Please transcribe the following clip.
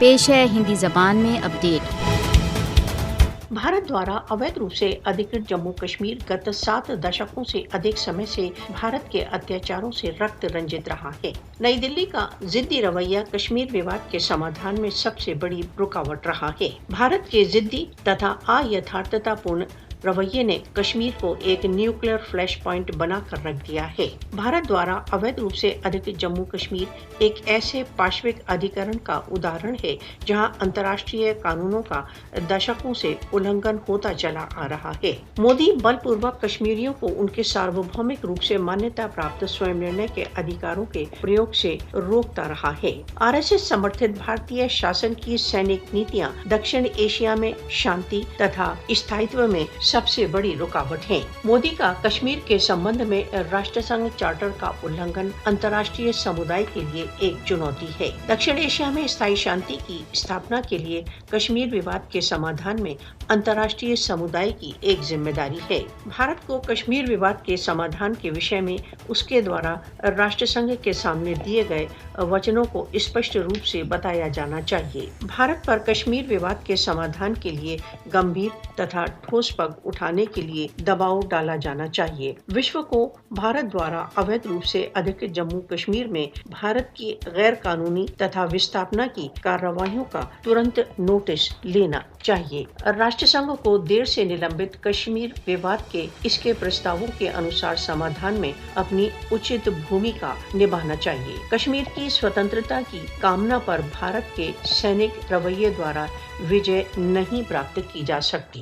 پیش ہے ہندی زبان میں اپڈیٹ۔ भारत द्वारा अवैध रूप से अधिकृत जम्मू कश्मीर गत 7 दशकों से अधिक समय से भारत के अत्याचारों से रक्त रंजित रहा है। नई दिल्ली का जिद्दी रवैया कश्मीर विवाद के समाधान में सबसे बड़ी रुकावट रहा है। भारत के जिद्दी तथा अयथार्थतापूर्ण रवैये ने कश्मीर को एक न्यूक्लियर फ्लैश पॉइंट बनाकर रख दिया है। भारत द्वारा अवैध रूप से अधिकृत जम्मू कश्मीर एक ऐसे पाशविक अधिकरण का उदाहरण है जहां अंतर्राष्ट्रीय कानूनों का दशकों से उल्लंघन होता चला आ रहा है। मोदी बलपूर्वक कश्मीरियों को उनके सार्वभौमिक रूप से मान्यता प्राप्त स्वयं निर्णय के अधिकारों के प्रयोग से रोकता रहा है। आरएसएस समर्थित भारतीय शासन की सैनिक नीतियां दक्षिण एशिया में शांति तथा स्थायित्व में सबसे बड़ी रुकावट है। मोदी का कश्मीर के संबंध में राष्ट्रसंघ चार्टर का उल्लंघन अंतर्राष्ट्रीय समुदाय के लिए एक चुनौती है। दक्षिण एशिया में स्थायी शांति की स्थापना के लिए कश्मीर विवाद के समाधान में अंतर्राष्ट्रीय समुदाय की एक जिम्मेदारी है। भारत को कश्मीर विवाद के समाधान के विषय में उसके द्वारा राष्ट्रसंघ के सामने दिए गए वचनों को स्पष्ट रूप से बताया जाना चाहिए। भारत पर कश्मीर विवाद के समाधान के लिए गंभीर तथा ठोस पग उठाने के लिए दबाव डाला जाना चाहिए। विश्व को भारत द्वारा अवैध रूप से अधिकृत जम्मू कश्मीर में भारत की गैर कानूनी तथा विस्थापना की कार्रवाइयों का तुरंत नोटिस लेना चाहिए। राष्ट्रसंघ को देर से निलंबित कश्मीर विवाद के इसके प्रस्तावों के अनुसार समाधान में अपनी उचित भूमिका निभाना चाहिए। कश्मीर की स्वतंत्रता की कामना पर भारत के सैनिक रवैये द्वारा विजय नहीं प्राप्त की जा सकती।